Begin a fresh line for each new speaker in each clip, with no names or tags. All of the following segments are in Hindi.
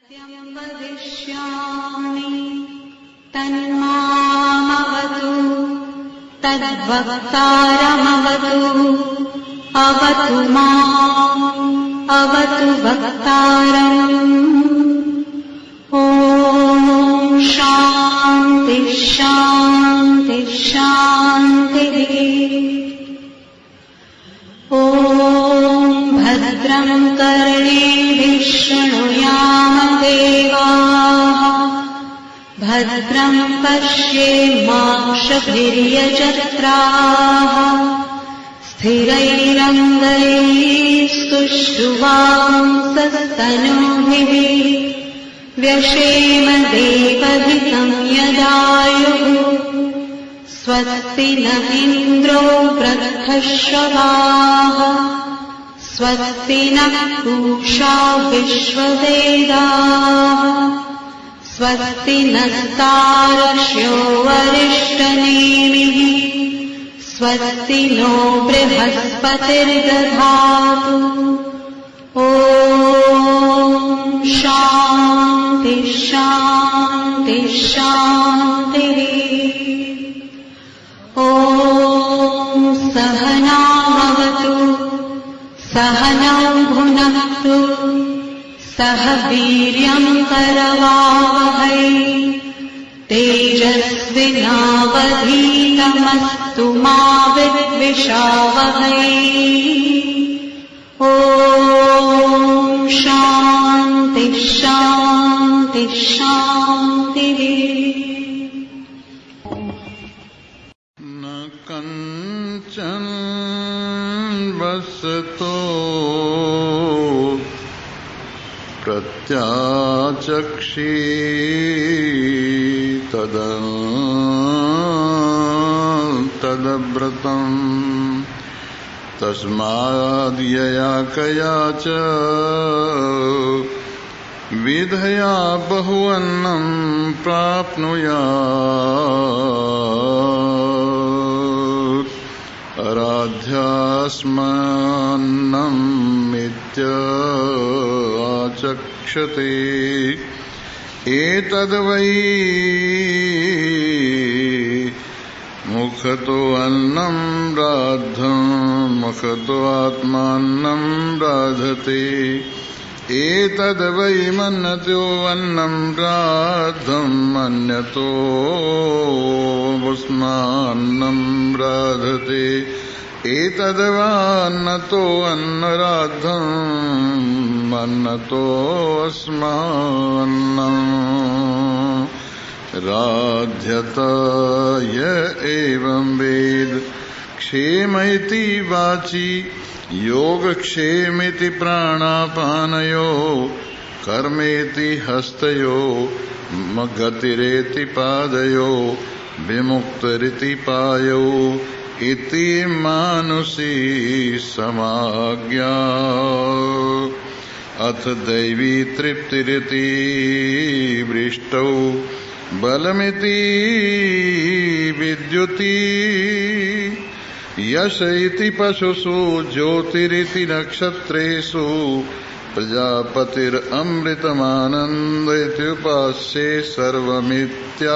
सत्यं वदिष्यामि तन्मामवतु तद्वक्तारमवतु अवतु माम् अवतु वक्तारम्। ॐ शान्ति शान्ति शान्तिः। ॐ भद्रं कर्णेभिः शृणुयाम देवाः भद्रं पश्येमाक्षभिर्यजत्राः स्थिरैरङ्गैस्तुष्टुवांसस्तनूभिः व्यशेम देवहितं यदायुः। स्वस्ति न इन्द्रो वृद्धश्रवाः स्वस्ति नः पूषा विश्ववेदाः स्वस्ति नस्तार्क्ष्यो वरिष्ठनेमिः स्वस्ति नो बृहस्पतिर्दधातु। ॐ शान्ति शान्ति शान्तिः। ॐ सहनावतु सहनौ भुनक्तु सह वीर्यं करवावहै तेजस्विनावधीतमस्तु मा विद्विषावहै। ॐ शान्ति शान्ति शान्तिः।
न कंचन वसतो प्रत्याचक्षी तदव्रतम् तस्माद्यया कया च विधया बहुवन्नं प्राप्नुयात् आराध्यास्मन्नं मिथ्याचक्षते एतद्वै मुखतो अन्नं राद्धं मुखतो आत्मानं राधते एतद्वै मन्यतो अन्नं राद्धं मन्यतो वस्मान्नं राधते एतद्वान्नतो अन्नराद्धं मन्नतो अस्मान्नं राध्यत य एवं वेद। क्षेमैति वाचि योगक्षेमेति प्राणापानयो कर्मेति हस्तयो गतिरेति पादयो विमुक्तरिति पायो इति मानुषी समाज्ञा। अथ दैवी तृप्तिरिति वृष्टौ बलमिति विद्युति यश इति पशुषु ज्योतिरिति नक्षत्रेषु प्रजापतिरमृतमानन्द इत्युपास्ये सर्वमित्याकाशे।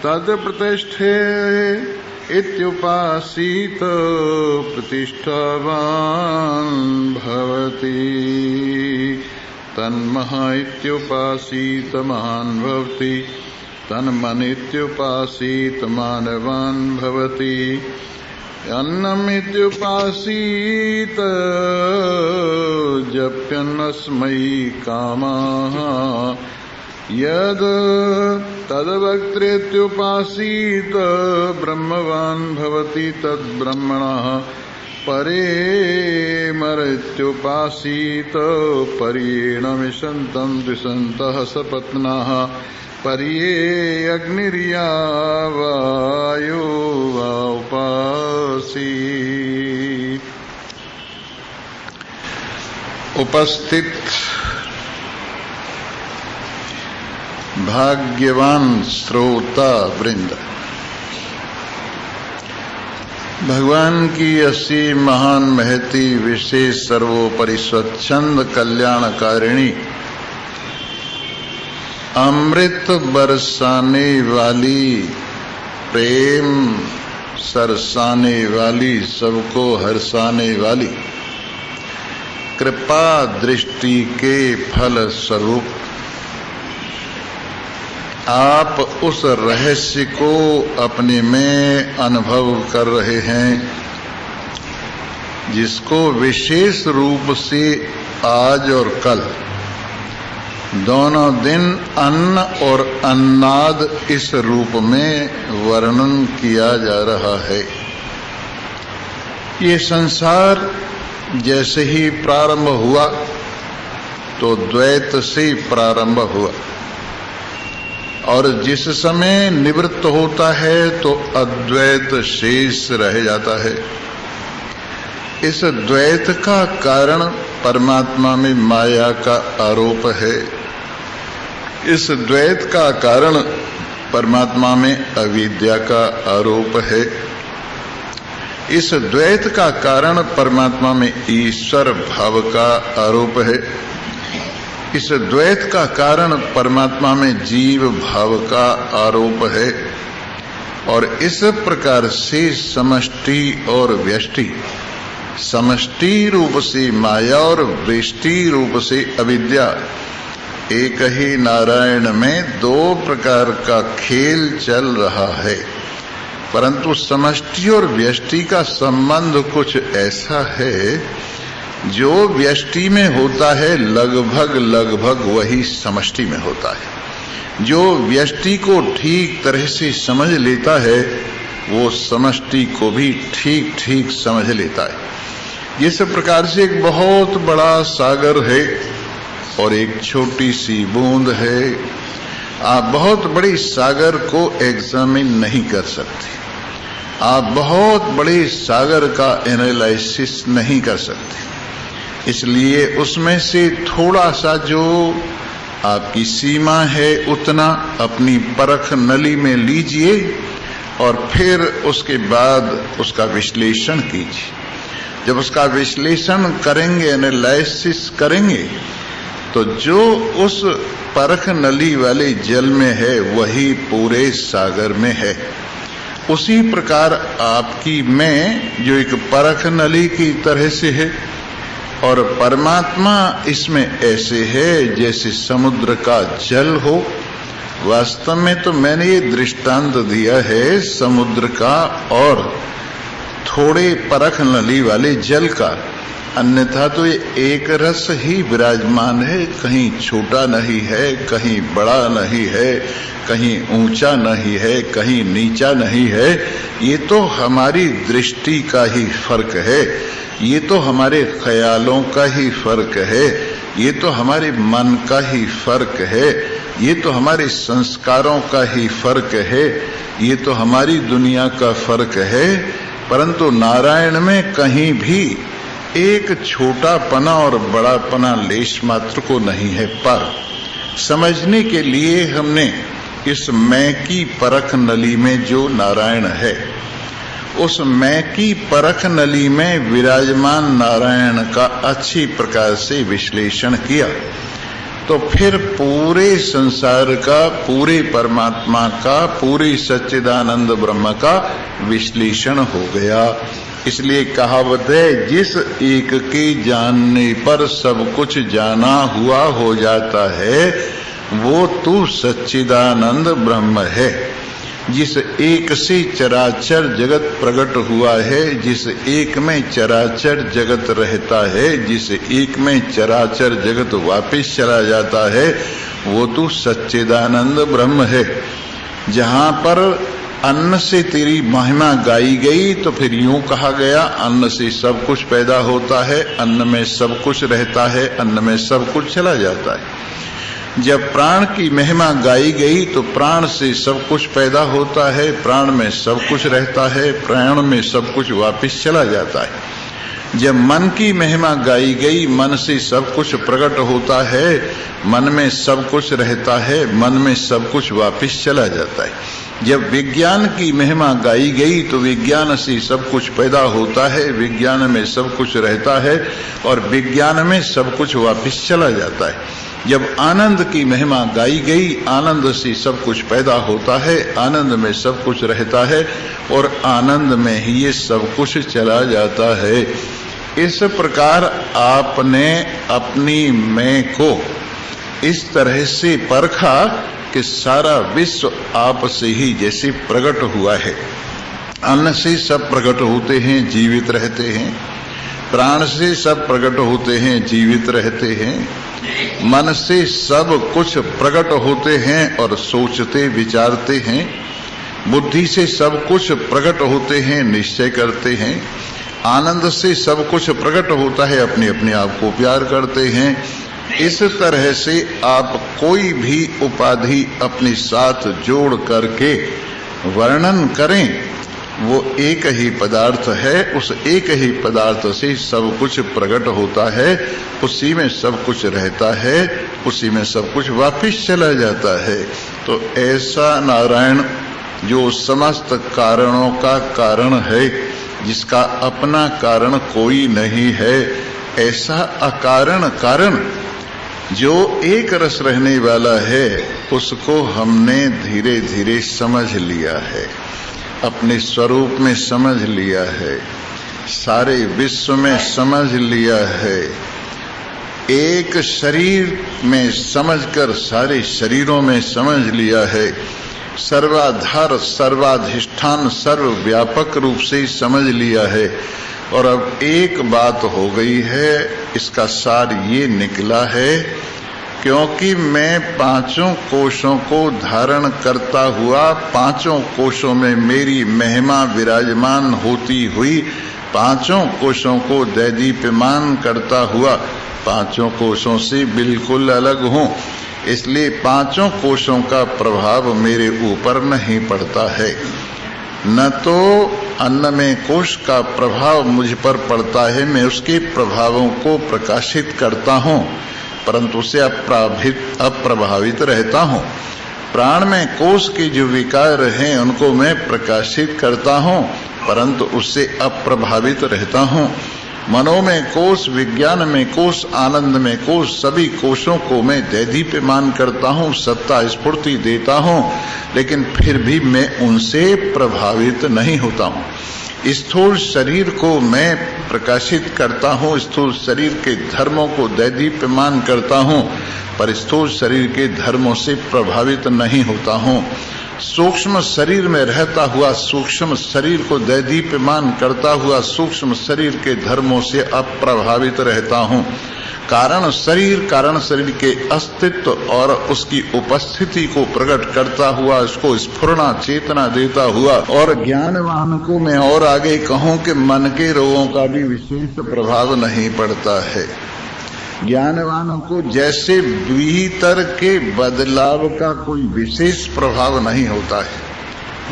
तद्प्रतिष्ठे इत्युपासीत प्रतिष्ठावान् भवति तन्मः इत्युपासीत महान् भवति तन्मनित्युपासीत मानवान् भवति अन्नमित्युपासीत जप्यन्नस्मै कामाः यद् तद्वक्त्रेत्युपासीत ब्रह्मवान् भवति तद्ब्रह्मणः परेमरित्युपासीत पर्येण विशन्तं द्विषन्तः सपत्नाः पर्ये अग्निर्या वायो वा उपासीत। उपस्थित भाग्यवान श्रोता वृंद, भगवान की असीम महान महती विशेष सर्वोपरि स्वच्छंद कल्याणकारिणी अमृत बरसाने वाली, प्रेम सरसाने वाली, सबको हर्षाने वाली, कृपा दृष्टि के फल स्वरूप आप उस रहस्य को अपने में अनुभव कर रहे हैं जिसको विशेष रूप से आज और कल दोनों दिन अन्न और अन्नाद इस रूप में वर्णन किया जा रहा है। ये संसार जैसे ही प्रारंभ हुआ तो द्वैत से प्रारंभ हुआ और जिस समय निवृत्त होता है तो अद्वैत शेष रह जाता है। इस द्वैत का कारण परमात्मा में माया का आरोप है। इस द्वैत का कारण परमात्मा में अविद्या का आरोप है। इस द्वैत का कारण परमात्मा में ईश्वर भाव का आरोप है। इस द्वैत का कारण परमात्मा में जीव भाव का आरोप है। और इस प्रकार से समष्टि और व्यष्टि, समष्टि रूप से माया और व्यष्टि रूप से अविद्या, एक ही नारायण में दो प्रकार का खेल चल रहा है। परंतु समष्टि और व्यष्टि का संबंध कुछ ऐसा है, जो व्यष्टि में होता है लगभग वही समष्टि में होता है। जो व्यष्टि को ठीक तरह से समझ लेता है वो समष्टि को भी ठीक ठीक समझ लेता है। जिस प्रकार से एक बहुत बड़ा सागर है और एक छोटी सी बूंद है, आप बहुत बड़े सागर को एग्जामिन नहीं कर सकते, आप बहुत बड़े सागर का एनालिसिस नहीं कर सकते। इसलिए उसमें से थोड़ा सा जो आपकी सीमा है उतना अपनी परख नली में लीजिए और फिर उसके बाद उसका विश्लेषण कीजिए। जब उसका विश्लेषण करेंगे, एनालिसिस करेंगे, तो जो उस परख नली वाले जल में है वही पूरे सागर में है। उसी प्रकार आपकी मैं जो एक परख नली की तरह से है और परमात्मा इसमें ऐसे है जैसे समुद्र का जल हो। वास्तव में तो मैंने ये दृष्टांत दिया है समुद्र का और थोड़े परख नली वाले जल का, अन्यथा तो ये एक रस ही विराजमान है, कहीं छोटा नहीं है, कहीं बड़ा नहीं है, कहीं ऊंचा नहीं है, कहीं नीचा नहीं है। ये तो हमारी दृष्टि का ही फर्क है, ये तो हमारे ख्यालों का ही फर्क है, ये तो हमारे मन का ही फर्क है, ये तो हमारे संस्कारों का ही फर्क है, ये तो हमारी दुनिया का फर्क है। परंतु नारायण में कहीं भी एक छोटापना और बड़ापना लेश मात्र को नहीं है। पर समझने के लिए हमने इस मैं की परख नली में जो नारायण है, उस मैं की परख नली में विराजमान नारायण का अच्छी प्रकार से विश्लेषण किया, तो फिर पूरे संसार का, पूरे परमात्मा का, पूरे सच्चिदानंद ब्रह्म का विश्लेषण हो गया। इसलिए कहावत है, जिस एक के जानने पर सब कुछ जाना हुआ हो जाता है, वो तू सच्चिदानंद ब्रह्म है। जिस एक से चराचर जगत प्रकट हुआ है, जिस एक में चराचर जगत रहता है, जिस एक में चराचर जगत वापस चला जाता है, वो तू सच्चिदानंद ब्रह्म है। जहां पर अन्न से तेरी महिमा गाई गई तो फिर यूं कहा गया, अन्न से सब कुछ पैदा होता है, अन्न में सब कुछ रहता है, अन्न में सब कुछ चला जाता है। जब प्राण की महिमा गाई गई तो प्राण से सब कुछ पैदा होता है, प्राण में सब कुछ रहता है, प्राण में सब कुछ वापस चला जाता है। जब मन की महिमा गाई गई, मन से सब कुछ प्रकट होता है, मन में सब कुछ रहता है, मन में सब कुछ वापस चला जाता है। जब विज्ञान की महिमा गाई गई तो विज्ञान से सब कुछ पैदा होता है, विज्ञान में सब कुछ रहता है और विज्ञान में सब कुछ वापस चला जाता है। जब आनंद की महिमा गाई गई, आनंद से सब कुछ पैदा होता है, आनंद में सब कुछ रहता है और आनंद में ही ये सब कुछ चला जाता है। इस प्रकार आपने अपनी मैं को इस तरह से परखा कि सारा विश्व आप से ही जैसे प्रकट हुआ है। अन्न से सब प्रकट होते हैं, जीवित रहते हैं। प्राण से सब प्रकट होते हैं, जीवित रहते हैं। मन से सब कुछ प्रकट होते हैं और सोचते विचारते हैं। बुद्धि से सब कुछ प्रकट होते हैं, निश्चय करते हैं। आनंद से सब कुछ प्रकट होता है, अपने अपने आप को प्यार करते हैं। इस तरह से आप कोई भी उपाधि अपने साथ जोड़ करके वर्णन करें, वो एक ही पदार्थ है। उस एक ही पदार्थ से सब कुछ प्रकट होता है, उसी में सब कुछ रहता है, उसी में सब कुछ वापिस चला जाता है। तो ऐसा नारायण जो समस्त कारणों का कारण है, जिसका अपना कारण कोई नहीं है, ऐसा अकारण कारण जो एक रस रहने वाला है, उसको हमने धीरे धीरे समझ लिया है, अपने स्वरूप में समझ लिया है, सारे विश्व में समझ लिया है। एक शरीर में समझकर सारे शरीरों में समझ लिया है। सर्वाधार, सर्वाधिष्ठान, सर्वव्यापक रूप से समझ लिया है। और अब एक बात हो गई है, इसका सार ये निकला है, क्योंकि मैं पांचों कोशों को धारण करता हुआ, पांचों कोशों में मेरी महिमा विराजमान होती हुई, पांचों कोशों को दैदीप्यमान करता हुआ, पांचों कोशों से बिल्कुल अलग हूं। इसलिए पांचों कोशों का प्रभाव मेरे ऊपर नहीं पड़ता है। न तो अन्नमय कोश का प्रभाव मुझ पर पड़ता है, मैं उसके प्रभावों को प्रकाशित करता हूँ, परंतु उसे अप्रभावित रहता हूँ। प्राणमय कोश के जो विकार हैं उनको मैं प्रकाशित करता हूँ, परंतु उससे अप्रभावित रहता हूँ। मनोमय कोश, विज्ञान में कोश, आनंद में कोश, सभी कोशों को मैं दैदीप्यमान करता हूँ, सत्ता स्फूर्ति देता हूँ, लेकिन फिर भी मैं उनसे प्रभावित नहीं होता हूँ। स्थूल शरीर को मैं प्रकाशित करता हूँ, स्थूल शरीर के धर्मों को दैदीप्यमान करता हूँ, पर स्थूल शरीर के धर्मों से प्रभावित नहीं होता हूँ। सूक्ष्म शरीर में रहता हुआ, सूक्ष्म शरीर को दैदीप्यमान करता हुआ, सूक्ष्म शरीर के धर्मों से अप्रभावित रहता हूँ। कारण शरीर के अस्तित्व और उसकी उपस्थिति को प्रकट करता हुआ, उसको स्फुरना चेतना देता हुआ, और ज्ञानवान को मैं और आगे कहूँ कि मन के रोगों का भी विशेष प्रभाव नहीं पड़ता है। ज्ञानवानों को जैसे भीतर के बदलाव का कोई विशेष प्रभाव नहीं होता है,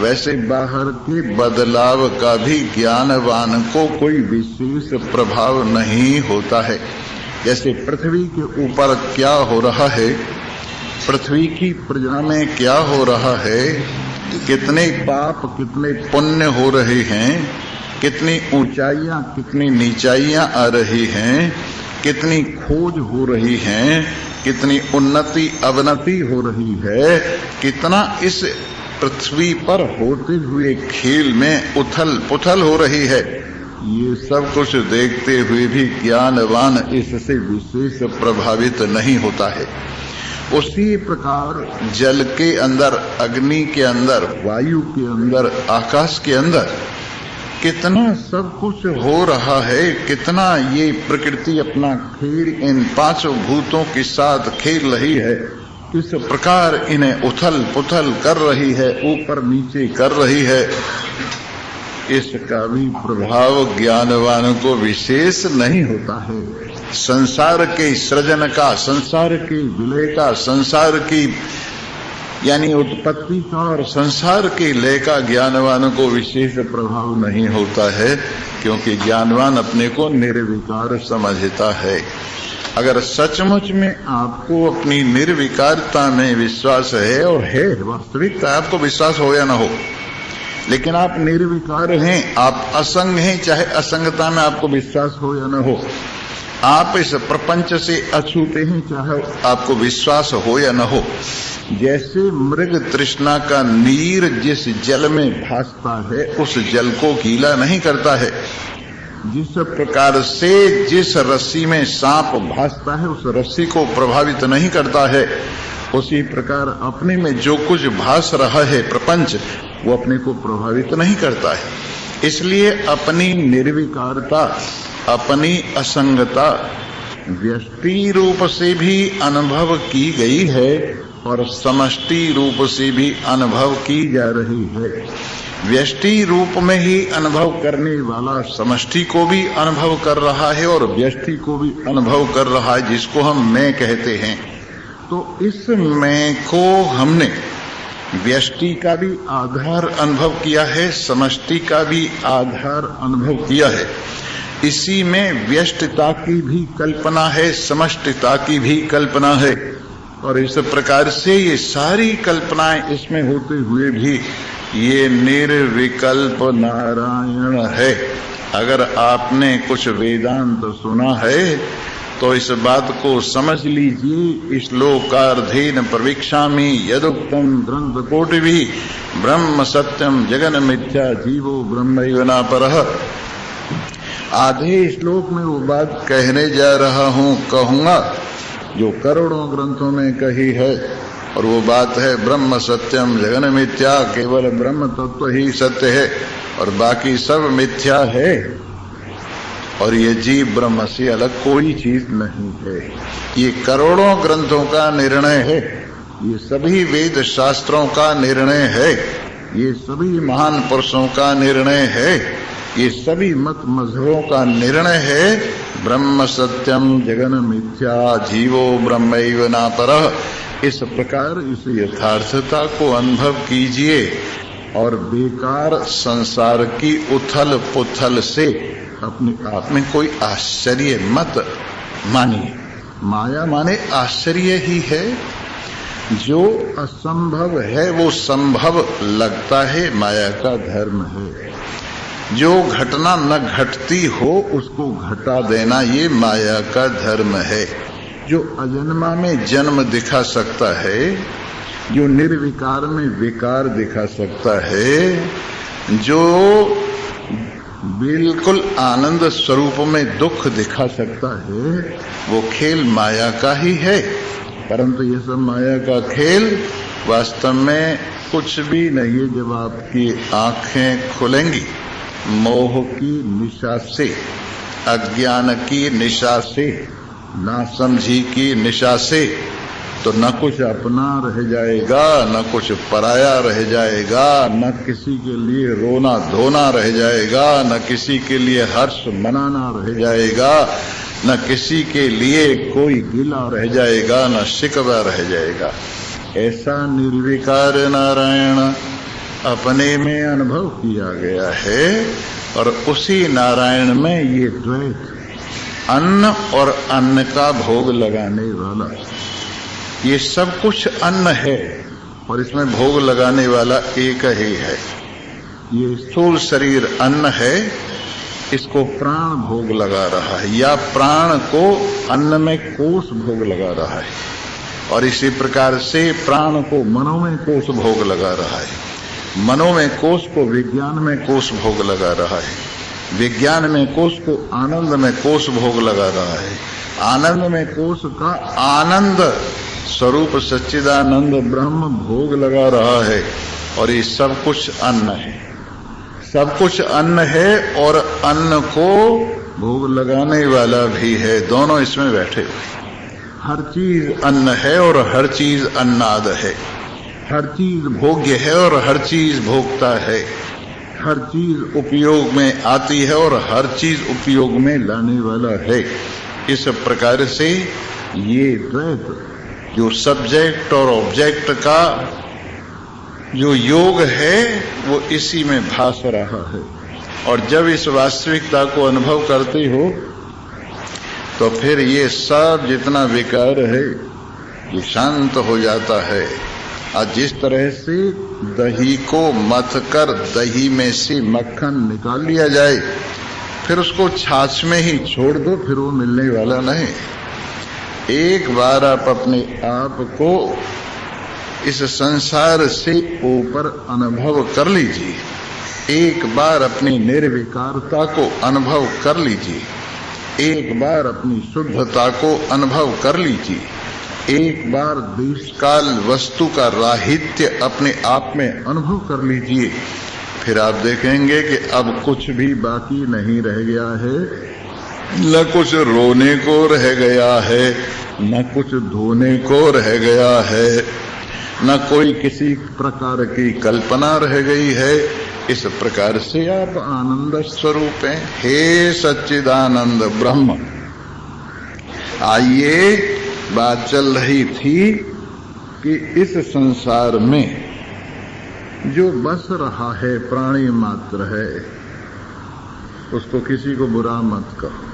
वैसे बाहर के बदलाव का भी ज्ञानवान को कोई विशेष प्रभाव नहीं होता है। जैसे पृथ्वी के ऊपर क्या हो रहा है, पृथ्वी की प्रजा में क्या हो रहा है, कितने पाप कितने पुण्य हो रहे हैं, कितनी ऊंचाइयां कितनी नीचाइयां आ रही हैं, कितनी खोज हो रही हैं, कितनी उन्नति अवनति हो रही है, कितना इस पृथ्वी पर होते हुए खेल में उथल पुथल हो रही है, ये सब कुछ देखते हुए भी ज्ञानवान इससे विशेष प्रभावित नहीं होता है। उसी प्रकार जल के अंदर, अग्नि के अंदर, वायु के अंदर, आकाश के अंदर कितना सब कुछ हो रहा है, कितना ये प्रकृति अपना खेल इन पांचों भूतों के साथ खेल रही है, किस प्रकार इन्हें उथल पुथल कर रही है, ऊपर नीचे कर रही है, इसका भी प्रभाव ज्ञानवान को विशेष नहीं होता है। संसार के सृजन का, संसार के विलय का, संसार की यानी उत्पत्ति का और संसार के लय का ज्ञानवान को विशेष प्रभाव नहीं होता है, क्योंकि ज्ञानवान अपने को निर्विकार समझता है। अगर सचमुच में आपको अपनी निर्विकारता में विश्वास है, और है वास्तविकता, आपको विश्वास हो या ना हो, लेकिन आप निर्विकार हैं, आप असंग हैं, चाहे असंगता में आपको विश्वास हो या न हो, आप इस प्रपंच से अछूते हैं, चाहे आपको विश्वास हो या न हो। जैसे मृग तृष्णा का नीर जिस जल में भासता है उस जल को गीला नहीं करता है, जिस प्रकार से जिस रस्सी में सांप भासता है उस रस्सी को प्रभावित नहीं करता है, उसी प्रकार अपने में जो कुछ भास रहा है प्रपंच, वो अपने को प्रभावित नहीं करता है। इसलिए अपनी निर्विकारता, अपनी असंगता व्यष्टि रूप से भी अनुभव की गई है और समष्टि रूप से भी अनुभव की जा रही है। व्यष्टि रूप में ही अनुभव करने वाला समष्टि को भी अनुभव कर रहा है और व्यष्टि को भी अनुभव कर रहा है, जिसको हम मैं कहते हैं। तो इस मैं को हमने व्यष्टि का भी आधार अनुभव किया है, समष्टि का भी आधार अनुभव किया है। इसी में व्यष्टता की भी कल्पना है, समष्टिता की भी कल्पना है, और इस प्रकार से ये सारी कल्पनाएं इसमें होते हुए भी ये निर्विकल्प नारायण है। अगर आपने कुछ वेदांत सुना है तो इस बात को समझ लीजिए, श्लोकार्धेन प्रवीक्षामि यदुक्तम ग्रंथ कोटिभिः ब्रह्म सत्यम जगन मिथ्या जीवो ब्रह्मैव न परः। आधे श्लोक में वो बात कहने जा रहा हूं, कहूंगा, जो करोड़ों ग्रंथों में कही है, और वो बात है ब्रह्म सत्यम जगन मिथ्या, केवल ब्रह्म तत्व ही सत्य है और बाकी सब मिथ्या है, और ये जीव ब्रह्म से अलग कोई चीज नहीं है। ये करोड़ों ग्रंथों का निर्णय है, ये सभी वेद शास्त्रों का निर्णय है, ये सभी महान पुरुषों का निर्णय है, ये सभी मत मजहबों का निर्णय है। ब्रह्म सत्यम जगन मिथ्या जीवो ब्रह्मैव न परः। इस प्रकार इस यथार्थता को अनुभव कीजिए और बेकार संसार की उथल पुथल से अपने आप में कोई आश्चर्य मत मानिए। माया माने आश्चर्य ही है। जो असंभव है वो संभव लगता है, माया का धर्म है। जो घटना न घटती हो उसको घटा देना, ये माया का धर्म है। जो अजन्मा में जन्म दिखा सकता है, जो निर्विकार में विकार दिखा सकता है, जो बिल्कुल आनंद स्वरूप में दुख दिखा सकता है, वो खेल माया का ही है। परंतु ये सब माया का खेल वास्तव में कुछ भी नहीं है। जब आपकी आंखें खुलेंगी मोह की निशा से, अज्ञान की निशा से, नासमझी की निशा से, तो न कुछ अपना रह जाएगा, न कुछ पराया रह जाएगा, न किसी के लिए रोना धोना रह जाएगा, न किसी के लिए हर्ष मनाना रह जाएगा, न किसी के लिए कोई गिला रह जाएगा, न शिकवा रह जाएगा। ऐसा निर्विकार नारायण अपने में अनुभव किया गया है, और उसी नारायण में ये द्वैत, अन्न और अन्न का भोग लगाने वाला, ये सब कुछ अन्न है और इसमें भोग लगाने वाला एक ही है। ये स्थूल शरीर अन्न है, इसको प्राण भोग लगा रहा है, या प्राण को अन्न में कोष भोग लगा रहा है, और इसी प्रकार से प्राण को मनो में कोष भोग लगा रहा है, मनो में कोष को विज्ञान में कोष भोग लगा रहा है, विज्ञान में कोष को आनंद में कोष भोग लगा रहा है, आनंद में कोष का आनंद स्वरूप सच्चिदानंद ब्रह्म भोग लगा रहा है। और ये सब कुछ अन्न है, सब कुछ अन्न है और अन्न को भोग लगाने वाला भी है। दोनों इसमें बैठे हुए, हर चीज अन्न है और हर चीज अन्नाद है, हर चीज भोग्य है और हर चीज भोगता है, हर चीज उपयोग में आती है और हर चीज उपयोग में लाने वाला है। इस प्रकार से ये द्वैत, जो सब्जेक्ट और ऑब्जेक्ट का जो योग है, वो इसी में भास रहा है। और जब इस वास्तविकता को अनुभव करते हो तो फिर ये सब जितना विकार है ये शांत हो जाता है। और जिस तरह से दही को मथ कर दही में से मक्खन निकाल लिया जाए, फिर उसको छाछ में ही छोड़ दो, फिर वो मिलने वाला नहीं। एक बार आप अपने आप को इस संसार से ऊपर अनुभव कर लीजिए, एक बार अपनी निर्विकारता को अनुभव कर लीजिए, एक बार अपनी शुद्धता को अनुभव कर लीजिए, एक बार देश काल वस्तु का राहित्य अपने आप में अनुभव कर लीजिए। फिर आप देखेंगे कि अब कुछ भी बाकी नहीं रह गया है, न कुछ रोने को रह गया है, न कुछ धोने को रह गया है, न कोई किसी प्रकार की कल्पना रह गई है। इस प्रकार से आप आनंद स्वरूप हैं। हे सच्चिदानंद ब्रह्म। आइए, बात चल रही थी कि इस संसार में जो बस रहा है प्राणी मात्र है, उसको किसी को बुरा मत कहो।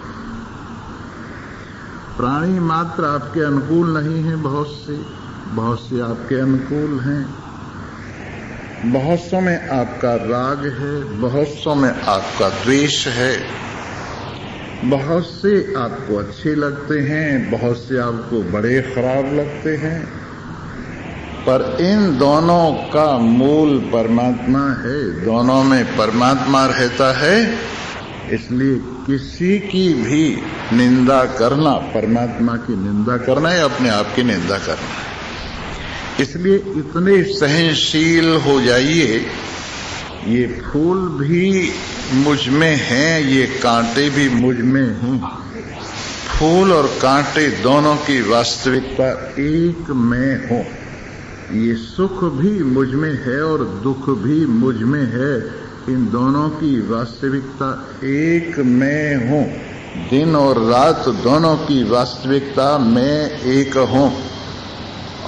प्राणी मात्र आपके अनुकूल नहीं है, बहुत से आपके अनुकूल हैं, बहुत सौ में आपका राग है, बहुत सौ में आपका द्वेष है, बहुत से आपको अच्छे लगते हैं, बहुत से आपको बड़े खराब लगते हैं, पर इन दोनों का मूल परमात्मा है, दोनों में परमात्मा रहता है। इसलिए किसी की भी निंदा करना परमात्मा की निंदा करना है, अपने आप की निंदा करना है। इसलिए इतने सहनशील हो जाइए। ये फूल भी मुझ में हैं, ये कांटे भी मुझ में हैं। फूल और कांटे दोनों की वास्तविकता एक में हो। ये सुख भी मुझ में है और दुख भी मुझ में है। इन दोनों की वास्तविकता एक में हो। दिन और रात दोनों की वास्तविकता में एक हो।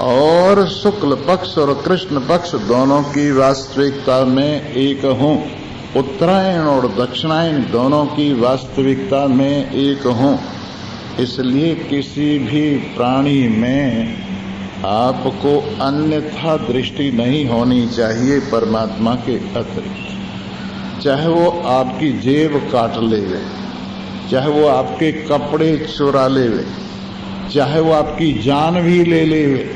और शुक्ल पक्ष और कृष्ण पक्ष दोनों की वास्तविकता में एक हों। उत्तरायण और दक्षिणायन दोनों की वास्तविकता में एक हों। इसलिए किसी भी प्राणी में आपको अन्यथा दृष्टि नहीं होनी चाहिए परमात्मा के अतिरिक्त। चाहे वो आपकी जेब काट लेवे, चाहे वो आपके कपड़े चुरा लेवे, चाहे वो आपकी जान भी ले लेवे,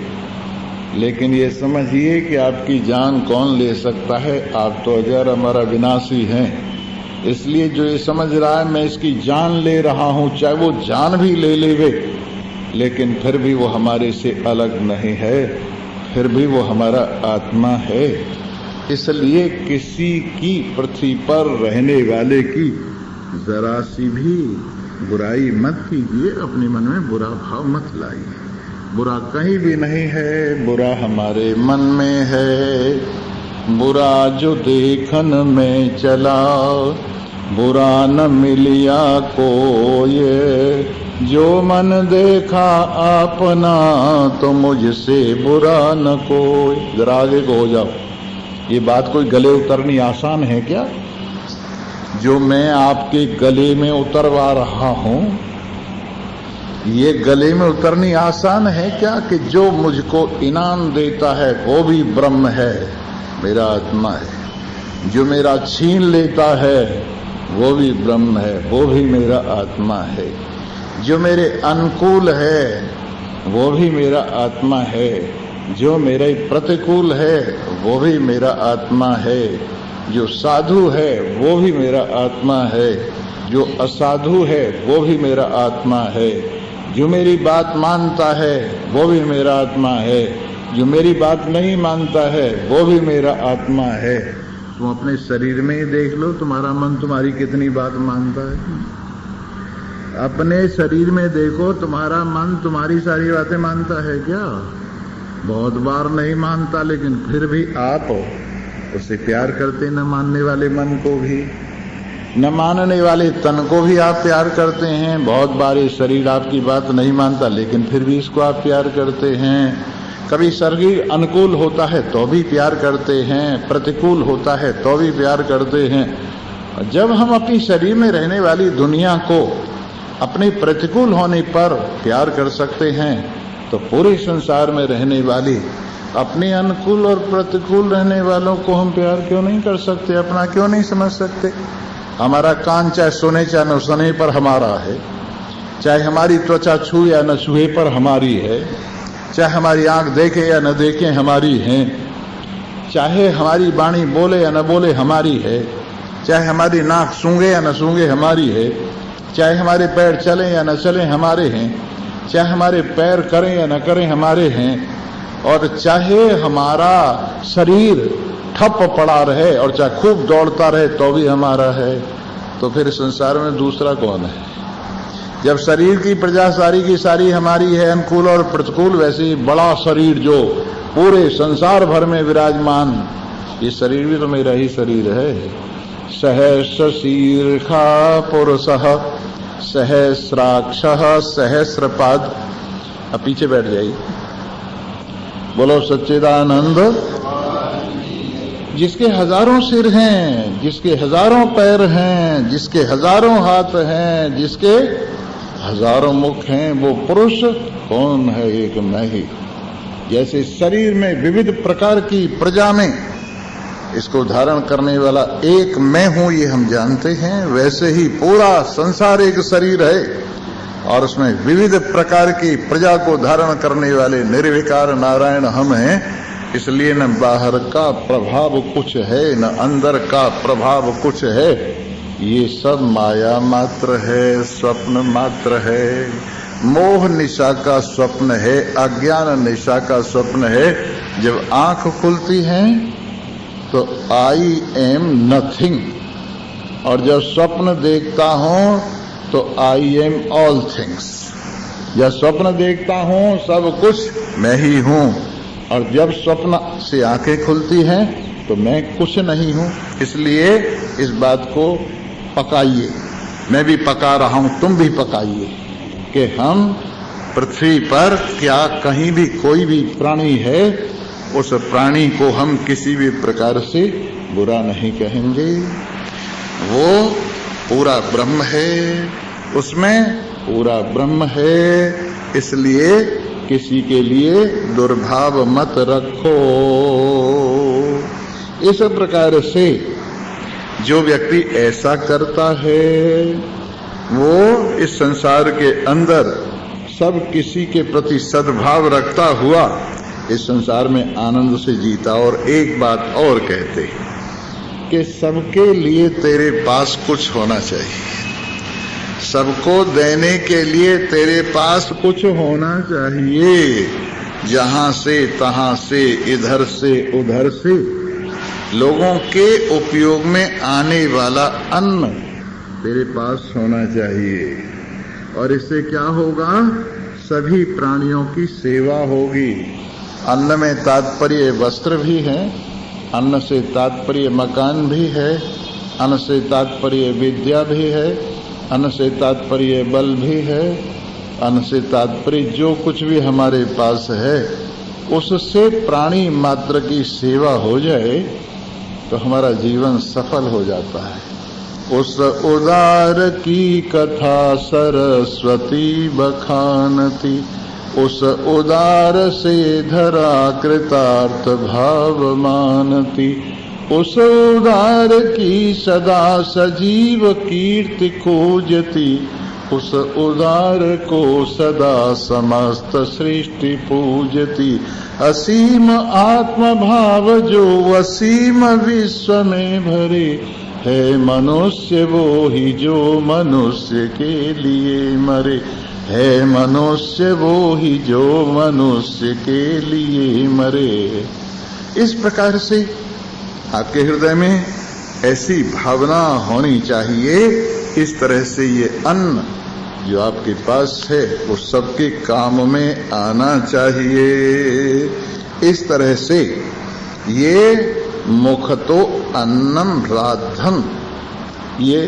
लेकिन ये समझिए कि आपकी जान कौन ले सकता है? आप तो अजर अमर अविनाशी हैं। इसलिए जो ये समझ रहा है मैं इसकी जान ले रहा हूं, चाहे वो जान भी ले लेवे, लेकिन फिर भी वो हमारे से अलग नहीं है, फिर भी वो हमारा आत्मा है। इसलिए किसी की पृथ्वी पर रहने वाले की जरा सी भी बुराई मत कीजिए, अपने मन में बुरा भाव मत लाइए। बुरा कहीं भी नहीं है, बुरा हमारे मन में है। बुरा जो देखन में चला, बुरा न मिलिया कोई, जो मन देखा अपना तो मुझसे बुरा न कोई। जरा आगे को हो जाओ। ये बात कोई गले उतरनी आसान है क्या? जो मैं आपके गले में उतरवा रहा हूं, ये गले में उतरनी आसान है क्या? कि जो मुझको इनाम देता है वो भी ब्रह्म है, मेरा आत्मा है। जो मेरा छीन लेता है वो भी ब्रह्म है, वो भी मेरा आत्मा है। जो मेरे अनुकूल है वो भी मेरा आत्मा है, जो मेरे प्रतिकूल है वो भी मेरा आत्मा है। जो साधु है वो भी मेरा आत्मा है, जो असाधु है वो भी मेरा आत्मा है। जो मेरी बात मानता है वो भी मेरा आत्मा है, जो मेरी बात नहीं मानता है वो भी मेरा आत्मा है। तुम अपने शरीर में ही देख लो, तुम्हारा मन तुम्हारी कितनी बात मानता है। अपने शरीर में देखो, तुम्हारा मन तुम्हारी सारी बातें मानता है क्या? बहुत बार नहीं मानता, लेकिन फिर भी आप उससे प्यार करते, न मानने वाले मन को भी, न मानने वाले तन को भी आप प्यार करते हैं। बहुत बार ये शरीर आपकी बात नहीं मानता, लेकिन फिर भी इसको आप प्यार करते हैं। कभी शरीर अनुकूल होता है तो भी प्यार करते हैं, प्रतिकूल होता है तो भी प्यार करते हैं। जब हम अपनी शरीर में रहने वाली दुनिया को अपने प्रतिकूल होने पर प्यार कर सकते हैं, तो पूरे संसार में रहने वाली अपने अनुकूल और प्रतिकूल रहने वालों को हम प्यार क्यों नहीं कर सकते, अपना क्यों नहीं समझ सकते? हमारा कान चाहे सुने चाहे न सुने पर हमारा है, चाहे हमारी त्वचा छू या न छुए पर हमारी है, चाहे हमारी आंख देखे या न देखे हमारी है, चाहे हमारी वाणी बोले या न बोले हमारी है, चाहे हमारी नाक सूंघे या न सूंघे हमारी है, चाहे हमारे पैर चले या न चले हमारे हैं, चाहे हमारे पैर करें या न करें हमारे हैं, और चाहे हमारा शरीर ठप पड़ा रहे और चाहे खूब दौड़ता रहे तो भी हमारा है। तो फिर संसार में दूसरा कौन है? जब शरीर की प्रजा सारी की सारी हमारी है, अनुकूल और प्रतिकूल, वैसे ही बड़ा शरीर जो पूरे संसार भर में विराजमान, ये शरीर भी तो मेरा ही शरीर है। सहस्र शीर्षा पुरुषः सहस्राक्षः सहस्रपाद। अब पीछे बैठ जाइए, बोलो सच्चिदानंद। जिसके हजारों सिर हैं, जिसके हजारों पैर हैं, जिसके हजारों हाथ हैं, जिसके हजारों मुख हैं, वो पुरुष कौन है? एक मैं ही। जैसे शरीर में विविध प्रकार की प्रजा में इसको धारण करने वाला एक मैं हूं, ये हम जानते हैं, वैसे ही पूरा संसार एक शरीर है और उसमें विविध प्रकार की प्रजा को धारण करने वाले निर्विकार नारायण हम हैं। इसलिए न बाहर का प्रभाव कुछ है, न अंदर का प्रभाव कुछ है, ये सब माया मात्र है, स्वप्न मात्र है, मोह निशा का स्वप्न है, अज्ञान निशा का स्वप्न है। जब आंख खुलती है तो आई एम नथिंग, और जब स्वप्न देखता हूं तो आई एम ऑल थिंग्स। जब स्वप्न देखता हूं सब कुछ मैं ही हूं, और जब स्वप्न से आंखें खुलती हैं तो मैं कुछ नहीं हूं। इसलिए इस बात को पकाइए, मैं भी पका रहा हूं, तुम भी पकाइए कि हम पृथ्वी पर क्या कहीं भी कोई भी प्राणी है, उस प्राणी को हम किसी भी प्रकार से बुरा नहीं कहेंगे। वो पूरा ब्रह्म है, उसमें पूरा ब्रह्म है, इसलिए किसी के लिए दुर्भाव मत रखो। इस प्रकार से जो व्यक्ति ऐसा करता है वो इस संसार के अंदर सब किसी के प्रति सद्भाव रखता हुआ इस संसार में आनंद से जीता। और एक बात और कहते हैं कि सबके लिए तेरे पास कुछ होना चाहिए, सबको देने के लिए तेरे पास कुछ होना चाहिए। जहां से तहां से, इधर से उधर से लोगों के उपयोग में आने वाला अन्न तेरे पास होना चाहिए। और इससे क्या होगा? सभी प्राणियों की सेवा होगी। अन्न में तात्पर्य वस्त्र भी है, अन्न से तात्पर्य मकान भी है, अन्न से तात्पर्य विद्या भी है, अन्न से तात्पर्य बल भी है, अन्न से तात्पर्य जो कुछ भी हमारे पास है, उससे प्राणी मात्र की सेवा हो जाए तो हमारा जीवन सफल हो जाता है। उस उदार की कथा सरस्वती बखानती, उस उदार से धरा कृतार्थ भाव मानती, उस उदार की सदा सजीव कीर्ति खोजती, उस उदार को सदा समस्त सृष्टि पूजती। असीम आत्म भाव जो असीम विश्व में भरे, है मनुष्य वो ही जो मनुष्य के लिए मरे, है मनुष्य वो ही जो मनुष्य के लिए मरे। इस प्रकार से आपके हृदय में ऐसी भावना होनी चाहिए। इस तरह से ये अन्न जो आपके पास है वो सबके काम में आना चाहिए। इस तरह से ये मुखतो अन्नम राधन, ये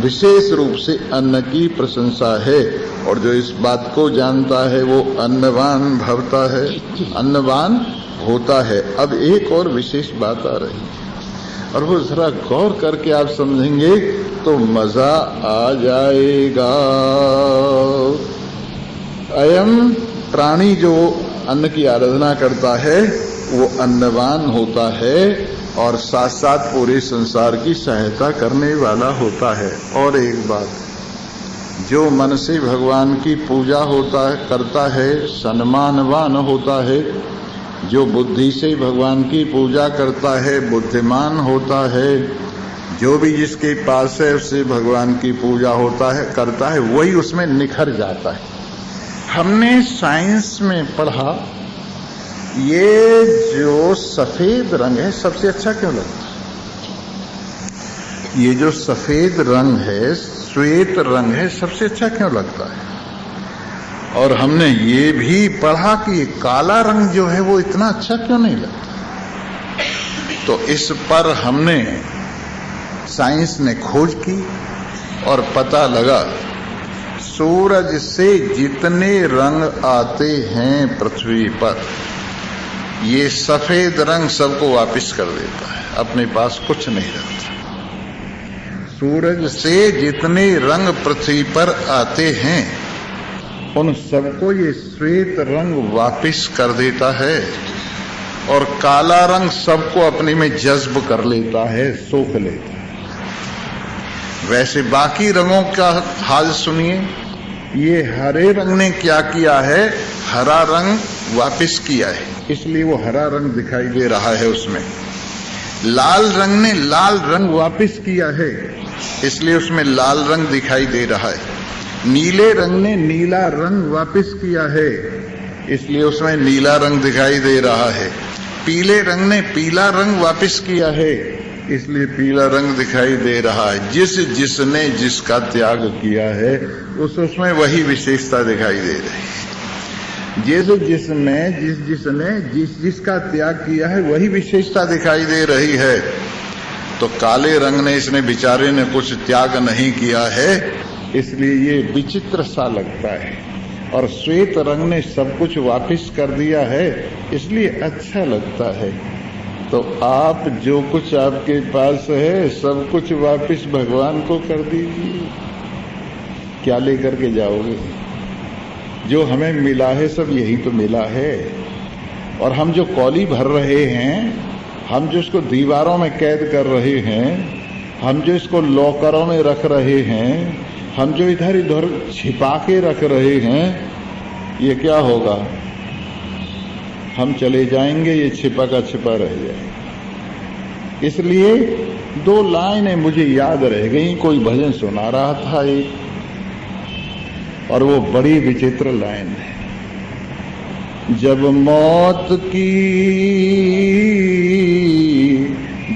विशेष रूप से अन्न की प्रशंसा है। और जो इस बात को जानता है वो अन्नवान भवता है, अन्नवान होता है। अब एक और विशेष बात आ रही है। और वो जरा गौर करके आप समझेंगे तो मजा आ जाएगा। अयम प्राणी जो अन्न की आराधना करता है वो अन्नवान होता है और साथ साथ पूरे संसार की सहायता करने वाला होता है। और एक बात, जो मन से भगवान की पूजा करता है सम्मानवान होता है, जो बुद्धि से भगवान की पूजा करता है बुद्धिमान होता है, जो भी जिसके पास है उससे भगवान की पूजा करता है वही उसमें निखर जाता है। हमने साइंस में पढ़ा ये जो सफेद रंग है सबसे अच्छा क्यों लगता है? ये जो सफेद रंग है, श्वेत रंग है, सबसे अच्छा क्यों लगता है? और हमने ये भी पढ़ा कि ये काला रंग जो है वो इतना अच्छा क्यों नहीं लगता। तो इस पर हमने साइंस ने खोज की और पता लगा सूरज से जितने रंग आते हैं पृथ्वी पर, ये सफेद रंग सबको वापस कर देता है, अपने पास कुछ नहीं रखता। सूरज से जितने रंग पृथ्वी पर आते हैं उन सबको ये श्वेत रंग वापस कर देता है और काला रंग सबको अपने में जज्ब कर लेता है, सोख लेता है। वैसे बाकी रंगों का हाल सुनिए। ये हरे रंग ने क्या किया है? हरा रंग वापस किया है, इसलिए वो हरा रंग दिखाई दे रहा है उसमें। लाल रंग ने लाल रंग वापस किया है, इसलिए उसमें लाल रंग दिखाई दे रहा है। नीले रंग ने नीला रंग वापस किया है, इसलिए उसमें नीला रंग दिखाई दे रहा है। पीले रंग ने पीला रंग वापस किया है, इसलिए पीला रंग दिखाई दे रहा है। जिसने जिसका त्याग किया है उसमें वही विशेषता दिखाई दे रही है। जिसने जिसका त्याग किया है वही विशेषता दिखाई दे रही है। तो काले रंग ने, इसने बेचारे ने कुछ त्याग नहीं किया है, इसलिए ये विचित्र सा लगता है। और श्वेत रंग ने सब कुछ वापस कर दिया है, इसलिए अच्छा लगता है। तो आप जो कुछ आपके पास है सब कुछ वापस भगवान को कर दीजिए। क्या लेकर के जाओगे? जो हमें मिला है सब यही तो मिला है। और हम जो कौली भर रहे हैं, हम जो इसको दीवारों में कैद कर रहे हैं, हम जो इसको लॉकरों में रख रहे हैं, हम जो इधर उधर छिपा के रख रहे हैं, ये क्या होगा? हम चले जाएंगे, ये छिपा का छिपा रह जाएगा। इसलिए दो लाइनें मुझे याद रह गई। कोई भजन सुना रहा था एक, और वो बड़ी विचित्र लाइन है। जब मौत की,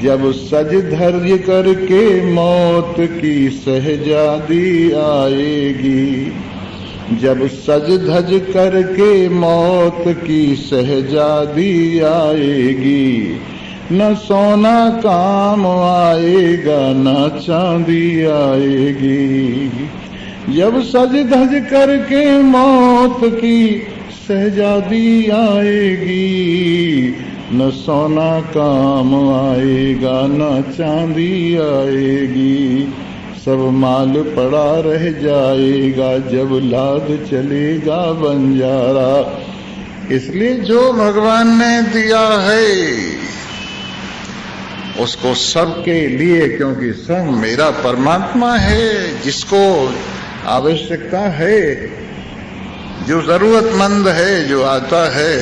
जब सज धर्य करके मौत की सहजादी आएगी, जब सज धज करके मौत की सहजादी आएगी, न सोना काम आएगा न चांदी आएगी। जब सज धज करके मौत की सहजादी आएगी, न सोना काम आएगा न चांदी आएगी। सब माल पड़ा रह जाएगा जब लाद चलेगा बंजारा। इसलिए जो भगवान ने दिया है उसको सबके लिए, क्योंकि सब मेरा परमात्मा है। जिसको आवश्यकता है, जो जरूरतमंद है, जो आता है,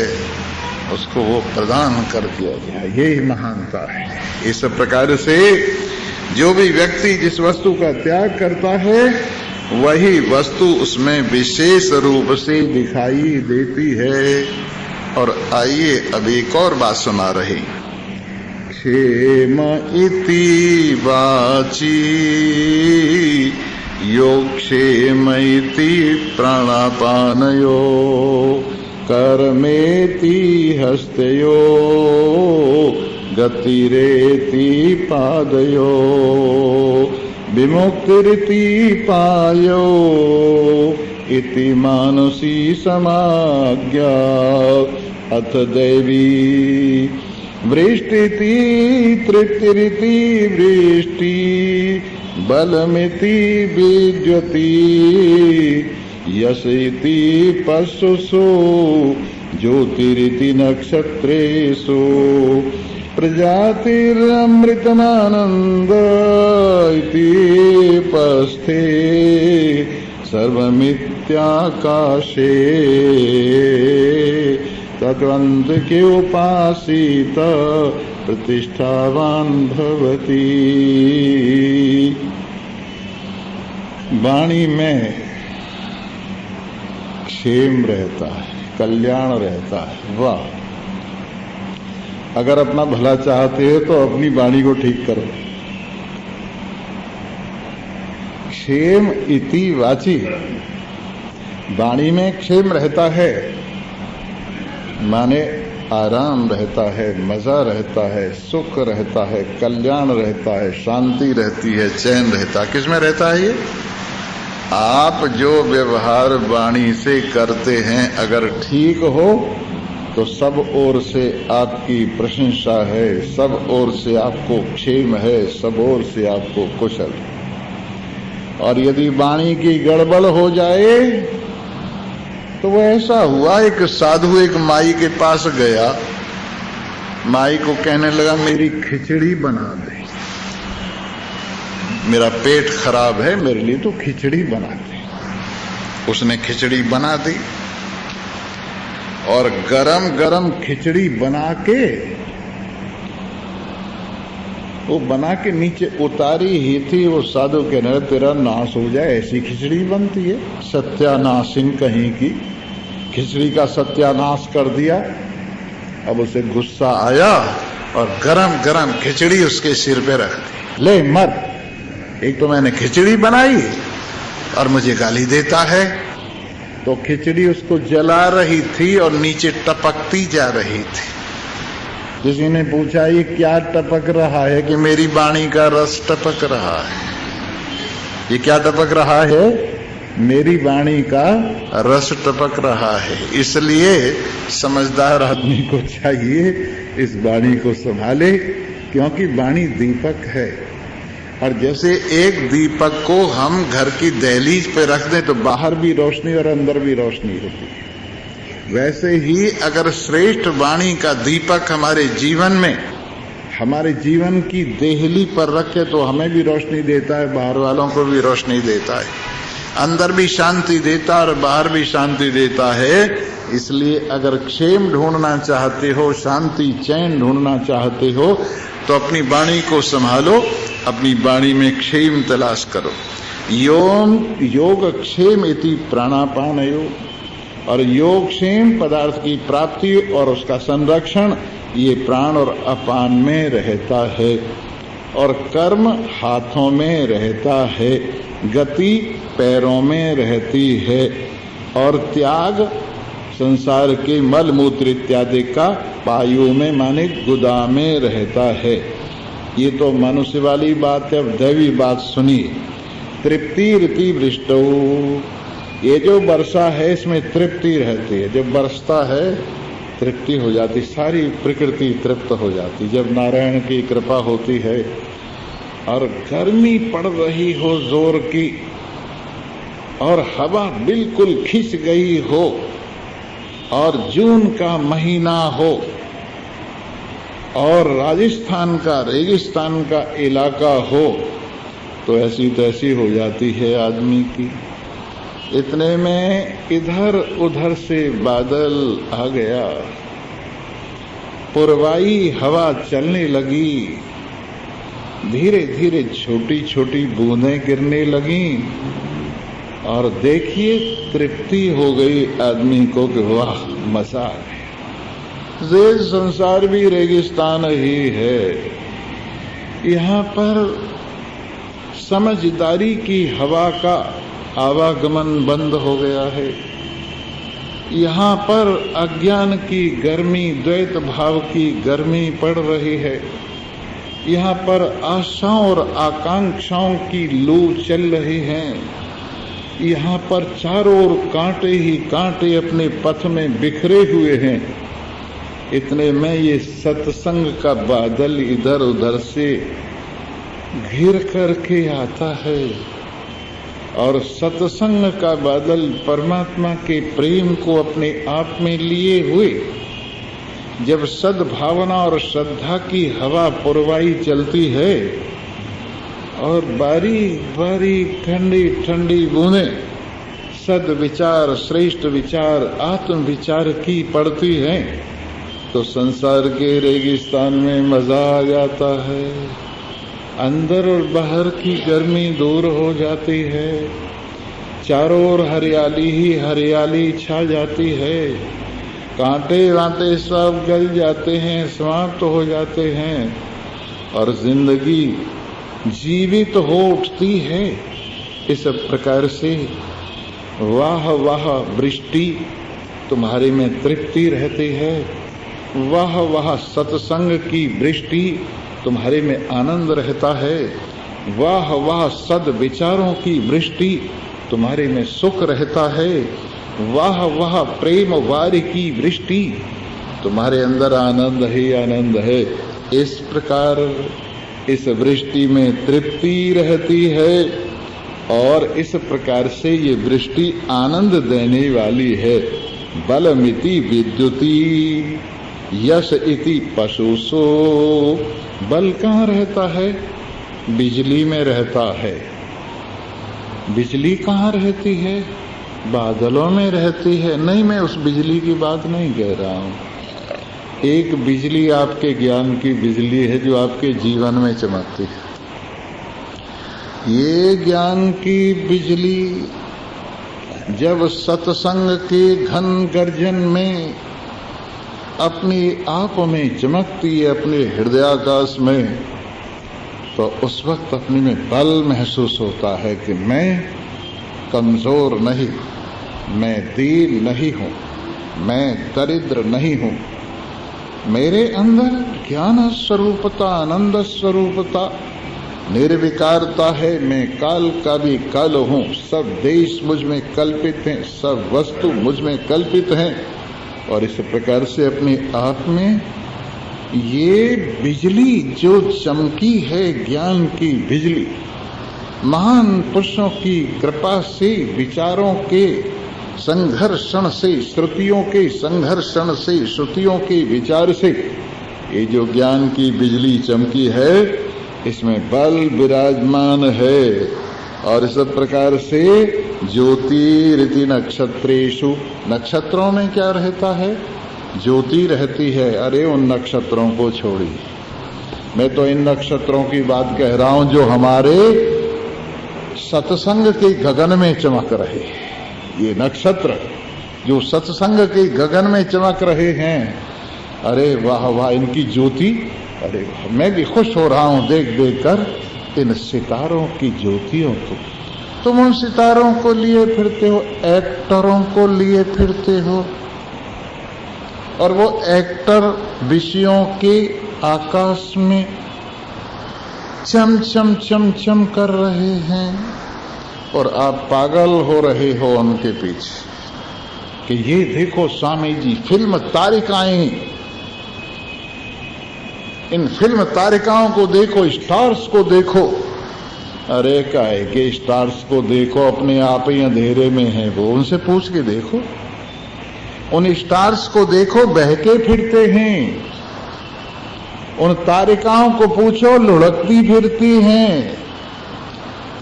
उसको वो प्रदान कर दिया गया। यही महानता है। इस प्रकार से जो भी व्यक्ति जिस वस्तु का त्याग करता है वही वस्तु उसमें विशेष रूप से दिखाई देती है। और आइए अब एक और बात सुना रहे। क्षेम इति वाची योक्षेम इति प्राणापानयो कर्मेति हस्तयो गतिरेति पादयो विमुक्तिरिति पायो इति मानसी समाज्ञा अथ दैवी वृष्टिति तृप्तिरिति वृष्टि बलमिति विद्युति यशइति पशुषु ज्योतिरिति नक्षत्रेषु प्रजातिरमृतमानन्द इति पस्थे सर्वमित्याकाशे तद्वन्द्के उपासित प्रतिष्ठावान् भवति। वाणी में क्षेम रहता है, कल्याण रहता है। वाह, अगर अपना भला चाहते हो तो अपनी वाणी को ठीक करो। क्षेम इति वाची, वाणी में क्षेम रहता है माने आराम रहता है, मजा रहता है, सुख रहता है, कल्याण रहता है, शांति रहती है, चैन रहता है। किसमें रहता है ये? आप जो व्यवहार वाणी से करते हैं अगर ठीक हो तो सब ओर से आपकी प्रशंसा है, सब ओर से आपको क्षेम है, सब ओर से आपको कुशल। और यदि वाणी की गड़बड़ हो जाए तो वो ऐसा हुआ, एक साधु एक माई के पास गया, माई को कहने लगा मेरी खिचड़ी बना दे, मेरा पेट खराब है, मेरे लिए तो खिचड़ी बना दे। उसने खिचड़ी बना दी और गरम गरम खिचड़ी बना के वो बना के नीचे उतारी ही थी। वो साधु कहने लगा तेरा नाश हो जाए, ऐसी खिचड़ी बनती है? सत्यानाशिन कहीं की खिचड़ी का सत्यानाश कर दिया। अब उसे गुस्सा आया और गरम गरम खिचड़ी उसके सिर पे रख दी। ले मर, एक तो मैंने खिचड़ी बनाई और मुझे गाली देता है। तो खिचड़ी उसको जला रही थी और नीचे टपकती जा रही थी। किसी ने पूछा ये क्या टपक रहा है? कि मेरी वाणी का रस टपक रहा है। ये क्या टपक रहा है? मेरी वाणी का रस टपक रहा है। इसलिए समझदार आदमी को चाहिए इस वाणी को संभाले, क्योंकि वाणी दीपक है। और जैसे एक दीपक को हम घर की दहलीज पे रख दें तो बाहर भी रोशनी और अंदर भी रोशनी होती है, वैसे ही अगर श्रेष्ठ वाणी का दीपक हमारे जीवन में, हमारे जीवन की देहली पर रखे तो हमें भी रोशनी देता है, बाहर वालों को भी रोशनी देता है, अंदर भी शांति देता है और बाहर भी शांति देता है। इसलिए अगर क्षेम ढूंढना चाहते हो, शांति चैन ढूंढना चाहते हो तो अपनी वाणी को संभालो, अपनी वाणी में क्षेम तलाश करो। योग क्षेम इति प्राणापान योग, और योग क्षेम पदार्थ की प्राप्ति और उसका संरक्षण ये प्राण और अपान में रहता है। और कर्म हाथों में रहता है, गति पैरों में रहती है, और त्याग संसार के मल मूत्र इत्यादि का पायों में माने गुदा में रहता है। ये तो मनुष्य वाली बात है। अब दैवी बात सुनिए। तृप्ति रीति वृष्टौ, ये जो वर्षा है इसमें तृप्ति रहती है। जब बरसता है तृप्ति हो जाती, सारी प्रकृति तृप्त हो जाती। जब नारायण की कृपा होती है और गर्मी पड़ रही हो जोर की और हवा बिल्कुल खिंच गई हो और जून का महीना हो और राजस्थान का रेगिस्तान का इलाका हो तो ऐसी तैसी हो जाती है आदमी की। इतने में इधर उधर से बादल आ गया, पूर्वाई हवा चलने लगी, धीरे धीरे छोटी छोटी बूंदें गिरने लगी और देखिए तृप्ति हो गई आदमी को कि वाह मजा आ गया। ये संसार भी रेगिस्तान ही है। यहाँ पर समझदारी की हवा का आवागमन बंद हो गया है। यहाँ पर अज्ञान की गर्मी, द्वैत भाव की गर्मी पड़ रही है। यहाँ पर आशाओं और आकांक्षाओं की लू चल रही है। यहाँ पर चारों ओर कांटे ही कांटे अपने पथ में बिखरे हुए हैं। इतने में ये सत्संग का बादल इधर उधर से घिर करके आता है और सत्संग का बादल परमात्मा के प्रेम को अपने आप में लिए हुए जब सद्भावना और श्रद्धा की हवा पुरवाई चलती है और बारीक बारीक ठंडी ठंडी बूंदें सद विचार श्रेष्ठ विचार आत्म विचार की पड़ती है तो संसार के रेगिस्तान में मजा आ जाता है। अंदर और बाहर की गर्मी दूर हो जाती है, चारों ओर हरियाली ही हरियाली छा जाती है, कांटे वांटे सब गल जाते हैं, समाप्त हो जाते हैं और जिंदगी जीवित हो उठती है। इस प्रकार से वाह वाह वृष्टि तुम्हारे में तृप्ति रहती है, वाह वाह सत्संग की वृष्टि तुम्हारे में आनंद रहता है, वाह वाह सद विचारों की वृष्टि तुम्हारे में सुख रहता है, वाह वाह प्रेम वार की वृष्टि तुम्हारे अंदर आनंद ही आनंद है। इस प्रकार इस वृष्टि में तृप्ति रहती है और इस प्रकार से ये वृष्टि आनंद देने वाली है। बलमिति विद्युती यश इति पशुसो। बल कहाँ रहता है? बिजली में रहता है। बिजली कहाँ रहती है? बादलों में रहती है। नहीं, मैं उस बिजली की बात नहीं कह रहा हूँ। एक बिजली आपके ज्ञान की बिजली है जो आपके जीवन में चमकती है। ये ज्ञान की बिजली जब सत्संग के घन गर्जन में अपने आप में चमकती है, अपने हृदयाकाश में, तो उस वक्त अपने में बल महसूस होता है कि मैं कमजोर नहीं, मैं दीन नहीं हूँ, मैं दरिद्र नहीं हूँ। मेरे अंदर ज्ञान स्वरूपता, आनंद स्वरूपता, निर्विकारता है। मैं काल का भी काल हूँ। सब देश मुझ में कल्पित हैं, सब वस्तु मुझ में कल्पित हैं और इस प्रकार से अपने आप में ये बिजली जो चमकी है, ज्ञान की बिजली, महान पुरुषों की कृपा से, विचारों के संघर्षण से, श्रुतियों के संघर्षण से, श्रुतियों के विचार से ये जो ज्ञान की बिजली चमकी है, इसमें बल विराजमान है। और इस प्रकार से ज्योतिरिति नक्षत्रेषु, नक्षत्रों में क्या रहता है? ज्योति रहती है। अरे उन नक्षत्रों को छोड़िए, मैं तो इन नक्षत्रों की बात कह रहा हूं जो हमारे सत्संग के गगन में चमक रहे। ये नक्षत्र जो सत्संग के गगन में चमक रहे हैं, अरे वाह वाह, इनकी ज्योति, अरे मैं भी खुश हो रहा हूं देख देख कर इन सितारों की ज्योतियों को। तुम उन सितारों को लिए फिरते हो, एक्टरों को लिए फिरते हो, और वो एक्टर विषयों के आकाश में चम चम चम चम कर रहे हैं और आप पागल हो रहे हो उनके पीछे कि ये देखो स्वामी जी फिल्म तारिकाएं, इन फिल्म तारिकाओं को देखो, स्टार्स को देखो। अरे काहे के स्टार्स को देखो, अपने आप ही अंधेरे में है वो, उनसे पूछ के देखो। उन स्टार्स को देखो, बहके फिरते हैं। उन तारिकाओं को पूछो, लुढ़कती फिरती हैं।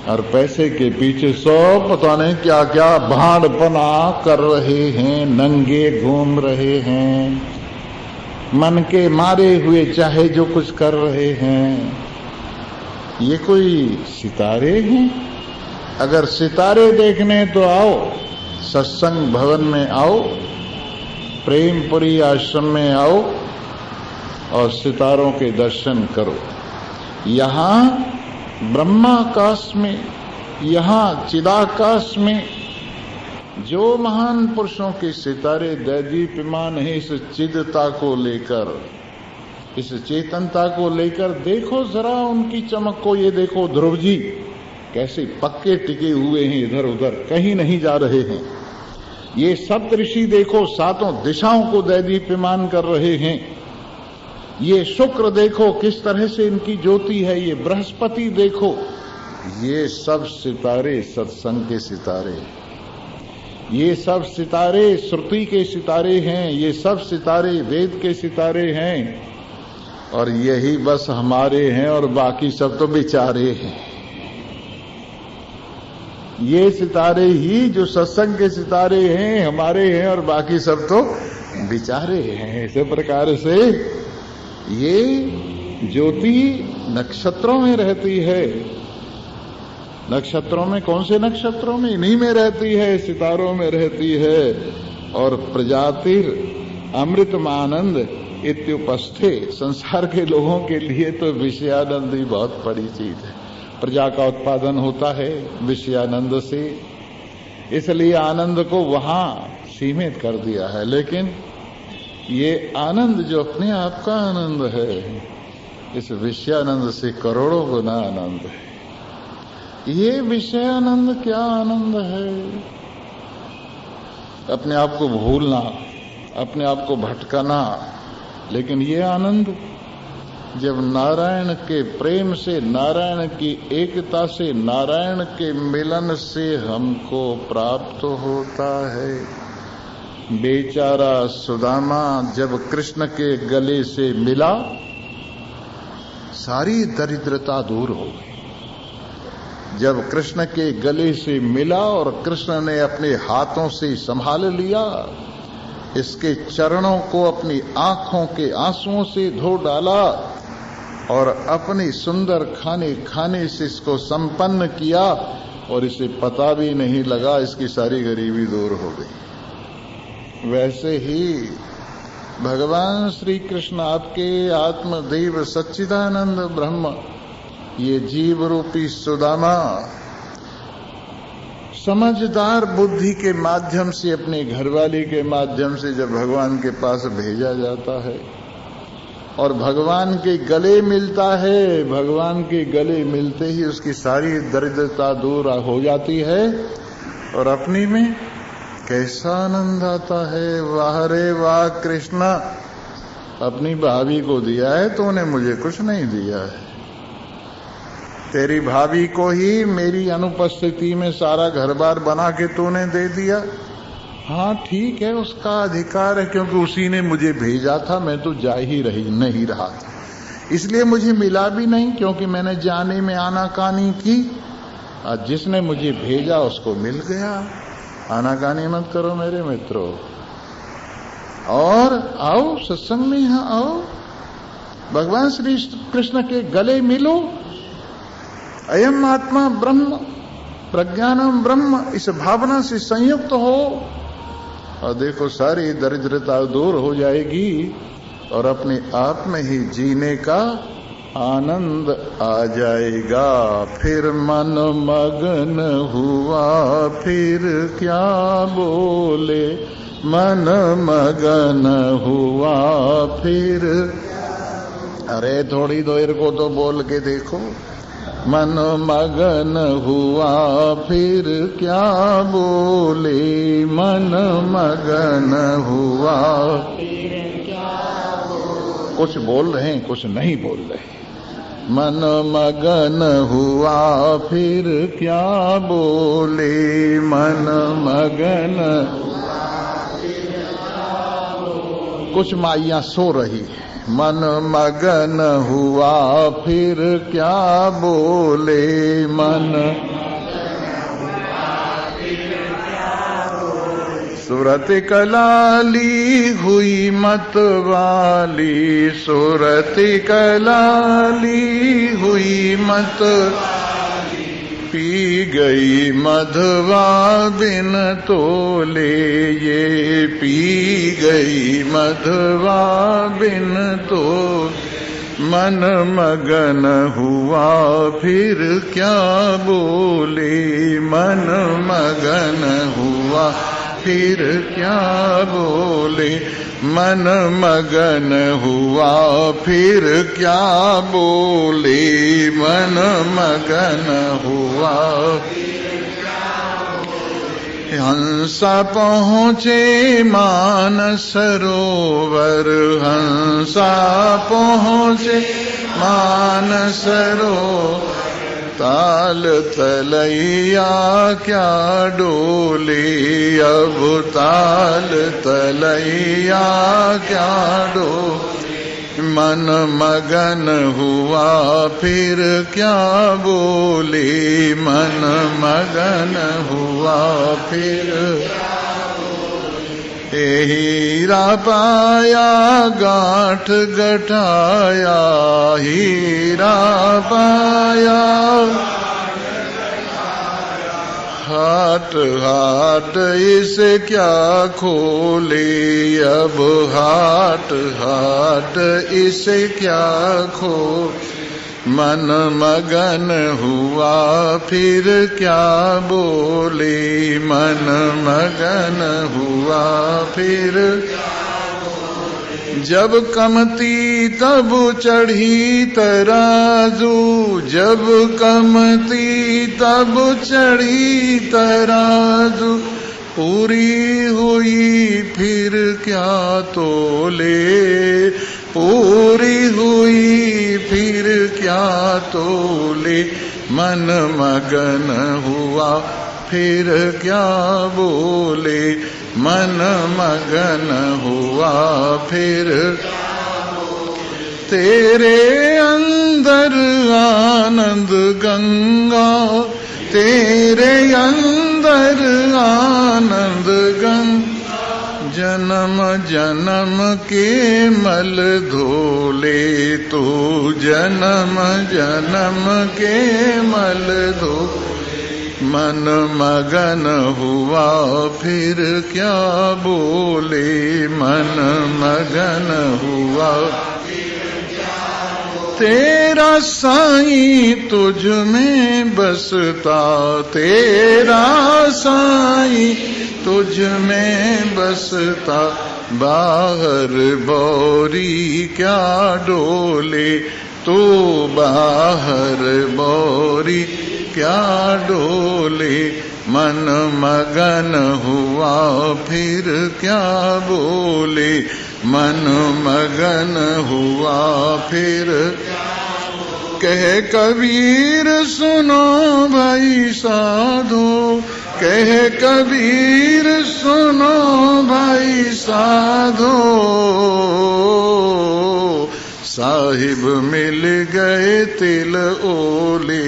और पैसे के पीछे सब पता नहीं क्या क्या भांडपना कर रहे हैं, नंगे घूम रहे हैं, मन के मारे हुए चाहे जो कुछ कर रहे हैं। ये कोई सितारे हैं? अगर सितारे देखने तो आओ, सत्संग भवन में आओ, प्रेमपुरी आश्रम में आओ और सितारों के दर्शन करो। यहाँ ब्रह्माकाश में, यहाँ चिदाकाश में जो महान पुरुषों के सितारे दैदीप्यमान है, इस चिदता को लेकर, इस चेतनता को लेकर देखो जरा उनकी चमक को। ये देखो ध्रुव जी कैसे पक्के टिके हुए हैं, इधर उधर कहीं नहीं जा रहे हैं। ये सप्तऋषि देखो सातों दिशाओं को दैदीप्यमान कर रहे हैं। ये शुक्र देखो किस तरह से इनकी ज्योति है। ये बृहस्पति देखो, ये सब सितारे सत्संग के सितारे, ये सब सितारे श्रुति के सितारे हैं, ये सब सितारे वेद के सितारे हैं। और यही बस हमारे हैं और बाकी सब तो बेचारे हैं। ये सितारे ही जो सत्संग के सितारे हैं हमारे हैं और बाकी सब तो बेचारे हैं। इसी प्रकार से ये ज्योति नक्षत्रों में रहती है। नक्षत्रों में, कौन से नक्षत्रों में? इन्हीं में रहती है, सितारों में रहती है। और प्रजातिर अमृतमानंद इत्युपस्थे, संसार के लोगों के लिए तो विषयानंद ही बहुत बड़ी चीज है। प्रजा का उत्पादन होता है विषयानंद से, इसलिए आनंद को वहां सीमित कर दिया है। लेकिन ये आनंद जो अपने आप का आनंद है, इस विषयानंद से करोड़ों गुना आनंद है। ये विषयानंद क्या आनंद है? अपने आप को भूलना, अपने आप को भटकाना। लेकिन ये आनंद जब नारायण के प्रेम से, नारायण की एकता से, नारायण के मिलन से हमको प्राप्त होता है। बेचारा सुदामा जब कृष्ण के गले से मिला, सारी दरिद्रता दूर हो गई। जब कृष्ण के गले से मिला और कृष्ण ने अपने हाथों से संभाल लिया, इसके चरणों को अपनी आंखों के आंसुओं से धो डाला और अपने सुंदर खाने खाने से इसको संपन्न किया, और इसे पता भी नहीं लगा इसकी सारी गरीबी दूर हो गई। वैसे ही भगवान श्री कृष्ण आपके आत्मदेव सच्चिदानंद ब्रह्म, ये जीव रूपी सुदामा समझदार बुद्धि के माध्यम से, अपने घरवाली के माध्यम से जब भगवान के पास भेजा जाता है और भगवान के गले मिलता है, भगवान के गले मिलते ही उसकी सारी दरिद्रता दूर हो जाती है और अपनी में कैसा आनंद आता है। वाह रे वाह कृष्णा, अपनी भाभी को दिया है तूने, मुझे कुछ नहीं दिया है। तेरी भाभी को ही मेरी अनुपस्थिति में सारा घर बार बना के तूने दे दिया। हाँ ठीक है, उसका अधिकार है, क्योंकि उसी ने मुझे भेजा था, मैं तो जा ही नहीं रहा था, इसलिए मुझे मिला भी नहीं, क्योंकि मैंने जाने में आनाकानी की। आज जिसने मुझे भेजा उसको मिल गया। आनाकानी मत करो मेरे मित्रों, और आओ सत्संग में, यहाँ आओ, भगवान श्री कृष्ण के गले मिलो। अयम आत्मा ब्रह्म प्रज्ञानम ब्रह्म, इस भावना से संयुक्त हो और देखो सारी दरिद्रता दूर हो जाएगी और अपने आप में ही जीने का आनंद आ जाएगा। फिर मन मगन हुआ फिर क्या बोले, मन मगन हुआ फिर, अरे थोड़ी देर को तो बोल के देखो। मन मगन हुआ फिर क्या बोले, मन मगन हुआ फिर क्या बोले। कुछ बोल रहे हैं, कुछ नहीं बोल रहे। मन मगन हुआ फिर क्या बोले, मन मगन हुआ फिर क्या बोले। कुछ माइयां सो रही है। मन मगन हुआ फिर क्या बोले, मन सूरत कलाली हुई मत वाली, सूरत कलाली हुई मत, पी गई मधवा बिन तोले, ये पी गई मधवा बिन तो। मन मगन हुआ फिर क्या बोले, मन मगन हुआ फिर क्या बोले, मन मगन हुआ फिर क्या बोले, मन मगन हुआ। हंसा पहुँचे मानसरोवर, हंसा पहुँचे मानसरोवर, ताल तलैया क्या डोले, अब ताल तलैया क्या डोले, मन मगन हुआ फिर क्या बोले, मन मगन हुआ फिर हीरा पाया गांठ गठाया, हीरा पाया हाट हाट इसे क्या खोले, अब हाट हाट इसे क्या खोले, मन मगन हुआ फिर क्या बोले, मन मगन हुआ फिर जब कमती तब चढ़ी तराजू, जब कमती तब चढ़ी तराजू, पूरी हुई फिर क्या तोले, पूरी हुई फिर क्या तोले, मन मगन हुआ फिर क्या बोले, मन मगन हुआ फिर तेरे अंदर आनंद गंगा, तेरे अंदर आनंद गंगा, जन्म जन्म के मल धोले, तू जन्म जन्म के मल धो, मन मगन हुआ फिर क्या बोले, मन मगन हुआ तेरा साईं तुझ में बसता, तेरा साईं तुझ में बसता, बाहर बौरी क्या डोले, तू बाहर बौरी क्या डोले, मन मगन हुआ फिर क्या बोले, मन मगन हुआ फिर कह कबीर सुनो भाई साधो, कह कबीर सुनो भाई साधो, साहिब मिल गए तिल ओले,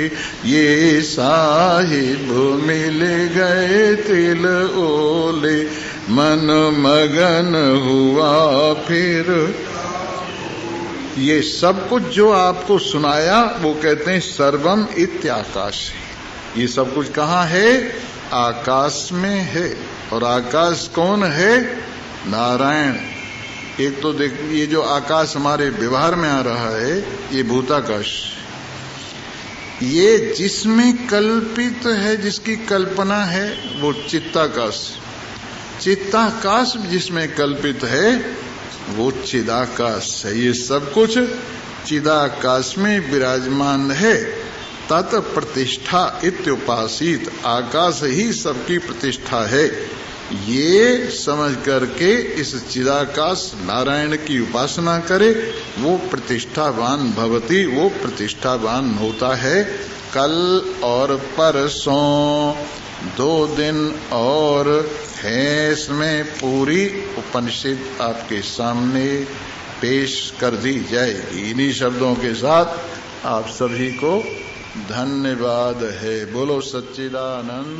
ये साहिब मिल गए तिल ओले, मन मगन हुआ फिर। ये सब कुछ जो आपको सुनाया वो कहते हैं सर्वम इत्याकाश। ये सब कुछ कहाँ है? आकाश में है। और आकाश कौन है? नारायण। एक तो देख, ये जो आकाश हमारे व्यवहार में आ रहा है ये भूताकाश, ये जिसमें कल्पित है, जिसकी कल्पना है वो चित्ताकाश। चित्ताकाश जिसमें कल्पित है वो चिदाकाश है। ये सब कुछ चिदाकाश में विराजमान है। तत् प्रतिष्ठा इत्युपासित, आकाश ही सबकी प्रतिष्ठा है। ये समझ करके इस चिदाकाश नारायण की उपासना करे, वो प्रतिष्ठावान भवति, वो प्रतिष्ठावान होता है। कल और परसों 2 दिन और है, इसमें पूरी उपनिषद आपके सामने पेश कर दी जाएगी। इन्हीं शब्दों के साथ आप सभी को धन्यवाद है। बोलो सच्चिदानंद।